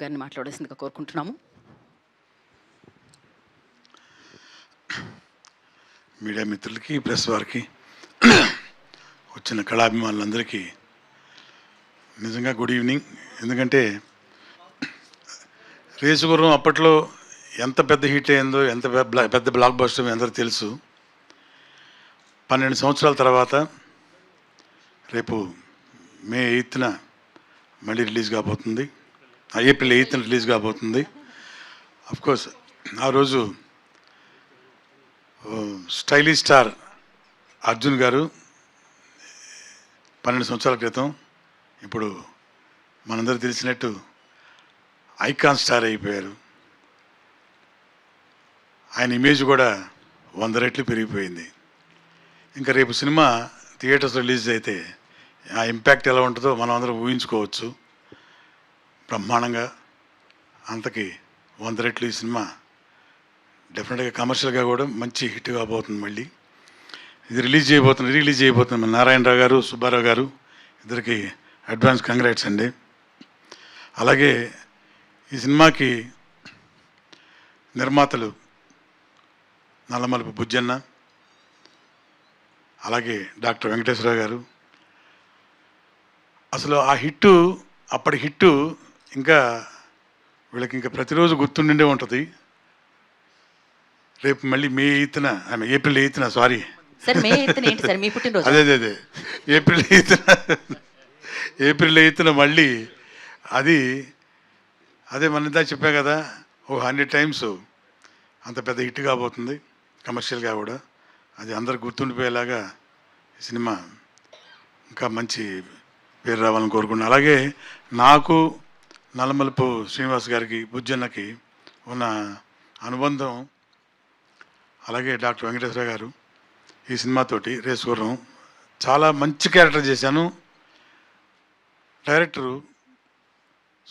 గారిని మాట్లాడాల్సిందిగా కోరుకుంటున్నాము. మీడియా మిత్రులకి, ప్రెస్ వారికి, వచ్చిన కళాభిమానులందరికీ నిజంగా గుడ్ ఈవినింగ్. ఎందుకంటే రేసుగుర్రం అప్పట్లో ఎంత పెద్ద హిట్ అయిందో, ఎంత పెద్ద బ్లాక్ బస్టర్ అందరికీ తెలుసు. 12 సంవత్సరాల తర్వాత రేపు మే 8న మళ్ళీ రిలీజ్ కాబోతుంది. ఏప్రిల్ 8న రిలీజ్ కాబోతుంది. అఫ్కోర్స్ ఆ రోజు స్టైలిష్ స్టార్ అర్జున్ గారు 12 సంవత్సరాల క్రితం ఇప్పుడు మనందరూ తెలిసినట్టు ఐకాన్ స్టార్ అయిపోయారు. ఆయన ఇమేజ్ కూడా 100 రెట్లు పెరిగిపోయింది. ఇంకా రేపు సినిమా థియేటర్స్ రిలీజ్ అయితే ఆ ఇంపాక్ట్ ఎలా ఉంటుందో మనం అందరం ఊహించుకోవచ్చు. బ్రహ్మాండంగా అంతకి 100 రెట్లు ఈ సినిమా డెఫినెట్గా కమర్షియల్గా కూడా మంచి హిట్ కాబోతుంది. మళ్ళీ ఇది రిలీజ్ చేయబోతుంది మన నారాయణరావు గారు, సుబ్బారావు గారు ఇద్దరికి అడ్వాన్స్ కంగ్రాట్స్ అండి. అలాగే ఈ సినిమాకి నిర్మాతలు నల్లమలుపు బుజ్జన్న, అలాగే డాక్టర్ వెంకటేశ్వరరావు గారు. అసలు ఆ హిట్టు, అప్పటి హిట్టు ఇంకా వీళ్ళకి ఇంకా ప్రతిరోజు గుర్తుండే ఉంటుంది. రేపు మళ్ళీ ఏప్రిల్ 8న సారీ సార్, మే 8న ఏంటి సార్ మీ పుట్టినరోజు? అదే ఏప్రిల్ 8న మళ్ళీ అదే మన ఇందా చెప్పా కదా, 100 టైమ్స్ అంత పెద్ద హిట్ కాబోతుంది. కమర్షియల్గా కూడా అది అందరికి గుర్తుండిపోయేలాగా ఈ సినిమా ఇంకా మంచి పేరు రావాలని కోరుకున్నాను. అలాగే నాకు నల్లమలుపు శ్రీనివాస్ గారికి, బుజ్జన్నకి ఉన్న అనుబంధం, అలాగే డాక్టర్ వెంకటేశ్వర గారు ఈ సినిమాతోటి రేసుగుర్రం చాలా మంచి క్యారెక్టర్ చేశాను. డైరెక్టరు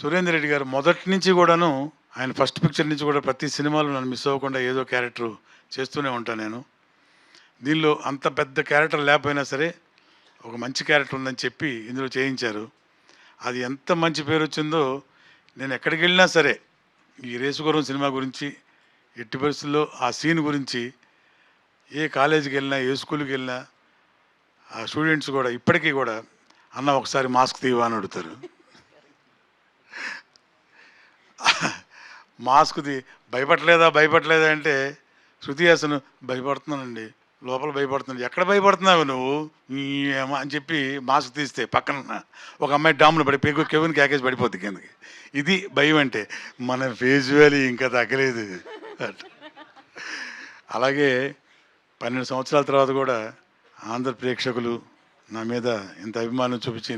సురేందర్ రెడ్డి గారు మొదటి నుంచి కూడాను, ఆయన ఫస్ట్ పిక్చర్ నుంచి కూడా ప్రతి సినిమాలో నన్ను మిస్ అవ్వకుండా ఏదో క్యారెక్టర్ చేస్తూనే ఉంటాను నేను. దీనిలో అంత పెద్ద క్యారెక్టర్ లేకపోయినా సరే ఒక మంచి క్యారెక్టర్ ఉందని చెప్పి ఇందులో చేయించారు. అది ఎంత మంచి పేరు వచ్చిందో. నేను ఎక్కడికి వెళ్ళినా సరే ఈ రేసుగుర్రం సినిమా గురించి, ఎట్టి పరిస్థితుల్లో ఆ సీన్ గురించి, ఏ కాలేజీకి వెళ్ళినా, ఏ స్కూల్కి వెళ్ళినా ఆ స్టూడెంట్స్ కూడా ఇప్పటికీ కూడా అన్న ఒకసారి మాస్క్ తీవా అని అడుగుతారు. మాస్క్ది భయపడలేదా అంటే శృతి హాసన్ భయపడుతున్నానండి, లోపల భయపడుతున్నాడు. ఎక్కడ భయపడుతున్నావు నువ్వు అని చెప్పి మాస్క్ తీస్తే పక్కన ఒక అమ్మాయి డామ్లో పడి కెవిన్ క్యాకేజ్ పడిపోద్ది కిందకి. ఇది భయం అంటే. మన ఫేస్ వాల్యూ ఇంకా తగ్గలేదు. అలాగే 12 సంవత్సరాల తర్వాత కూడా ఆంధ్ర ప్రేక్షకులు నా మీద ఇంత అభిమానం చూపించి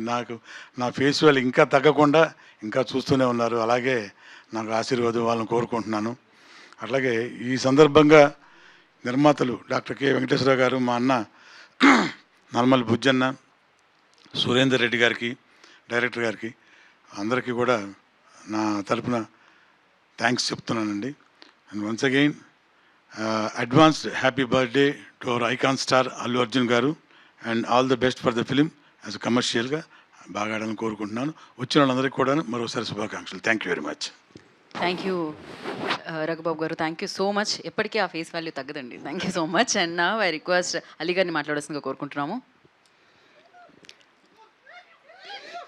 నా ఫేస్ వాల్యూ ఇంకా తగ్గకుండా ఇంకా చూస్తూనే ఉన్నారు. అలాగే నాకు ఆశీర్వాదం వాళ్ళని కోరుకుంటున్నాను. అట్లాగే ఈ సందర్భంగా నిర్మాతలు డాక్టర్ కె వెంకటేశ్వరరావు గారు, మా అన్న నల్మల్ బుజ్జన్న, సురేందర్ రెడ్డి గారికి, డైరెక్టర్ గారికి అందరికీ కూడా నా తరపున థ్యాంక్స్ చెప్తున్నానండి. And once again advanced happy birthday to our icon star Allu Arjun గారు, and all the best for the film. As కమర్షియల్గా బాగా ఆడాలని కోరుకుంటున్నాను. వచ్చిన వాళ్ళందరికీ కూడా మరోసారి శుభాకాంక్షలు. Thank you very much. Thank you Raghubabu గారు, థ్యాంక్ యూ సో మచ్. ఎప్పటికీ ఆ ఫేస్ వాల్యూ తగ్గదండి. Thank you so much. And నా ఐ రిక్వెస్ట్ అలీ గారిని మాట్లాడాల్సిందిగా కోరుకుంటున్నాము.